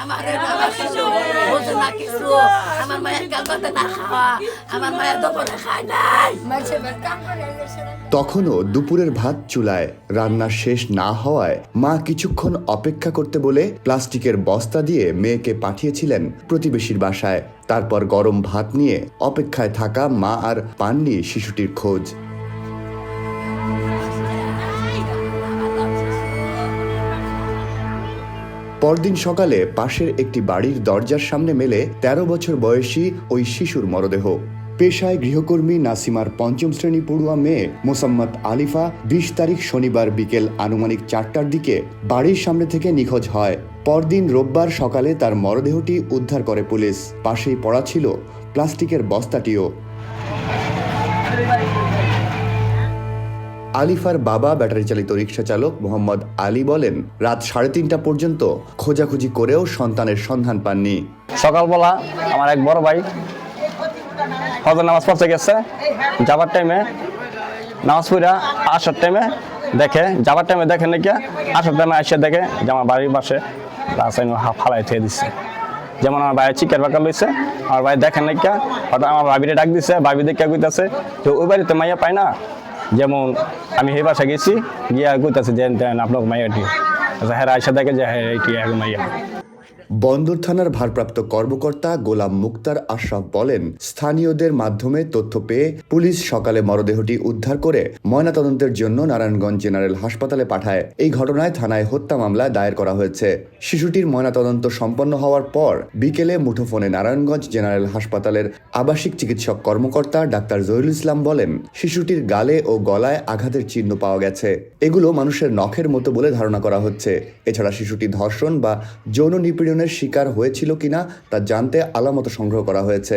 আমাদের বাবা কিছু বোঝে না কিছু। আমার মায়ের কাল ভাত না খাওয়া, আমার মায়ের দুপুরে খায় নাই। তখনও দুপুরের ভাত চুলায়, রান্না শেষ না হওয়ায় মা কিছুক্ষণ অপেক্ষা করতে বলে প্লাস্টিকের বস্তা দিয়ে মেয়েকে পাঠিয়েছিলেন প্রতিবেশীর বাসায়। তারপর গরম ভাত নিয়ে অপেক্ষায় থাকা মা আর পাননি শিশুটির খোঁজ। পরদিন সকালে পাশের একটি বাড়ির দরজার সামনে মেলে ১৩ বছর বয়সী ওই শিশুর মরদেহ। পেশায় গৃহকর্মী নাসিমার পঞ্চম শ্রেণী পড়ুয়া মেয়ে মোসাম্মত আলিফা ২০ তারিখ শনিবার বিকেল আনুমানিক ৪টার দিকে বাড়ির সামনে থেকে নিখোঁজ হয়। পরদিন রোববার সকালে তার মরদেহটি উদ্ধার করে পুলিশ। পাশেই পড়া ছিল প্লাস্টিকের বস্তাটিও। আলিফার বাবা ব্যাটারি চালিত রিকশা চালক মোহাম্মদ আলী বলেন, রাত ৩:৩০ পর্যন্ত খোঁজাখুঁজি করেও সন্তানের সন্ধান পাননি। সকালবেলা আমার এক বড় ভাই ফজর নামাজ পড়তে গেছে, যাবার টাইমে নামাজ পড়া আসার টাইমে দেখে, যাবার টাইমে দেখে নাকি আসার টাইমে এসে দেখে যে আমার বাড়ির পাশে রাস্তায় ফালাই থুয়ে দিচ্ছে। যেমন আমার ভাইয়ের চিকের বাঁকা লইছে, আমার ভাই দেখেন নাকি হঠাৎ আমার ভাবিরে ডাক দিছে, ভাবি দেখে কইতাছে যে ওই বাড়িতে মাইয়া পায় না। যেমন আমি সেই বাসা গেছি, গিয়া কইতাছে যে আপনার মাইয়াটি, হ্যাঁ আয়সা দেখে যে হ্যাঁ এইটি এক মাইয়া। বন্দর থানার ভারপ্রাপ্ত কর্মকর্তা গোলাম মুক্তার আশরাফ বলেন, স্থানীয়দের মাধ্যমে তথ্য পেয়ে পুলিশ সকালে মরদেহটি উদ্ধার করে ময়নাতদন্তের জন্য নারায়ণগঞ্জ জেনারেল হাসপাতালে পাঠায়। এই ঘটনায় থানায় হত্যা মামলা দায়ের করা হয়েছে। শিশুটির ময়নাতদন্ত সম্পন্ন হওয়ার পর বিকেলে মুঠোফোনে নারায়ণগঞ্জ জেনারেল হাসপাতালের আবাসিক চিকিৎসক কর্মকর্তা ডাক্তার জহিরুল ইসলাম বলেন, শিশুটির গালে ও গলায় আঘাতের চিহ্ন পাওয়া গেছে। এগুলো মানুষের নখের মতো বলে ধারণা করা হচ্ছে। এছাড়া শিশুটি ধর্ষণ বা যৌন নিপীড়নের শিকার হয়েছিল কিনা তা জানতে আলামত সংগ্রহ করা হয়েছে।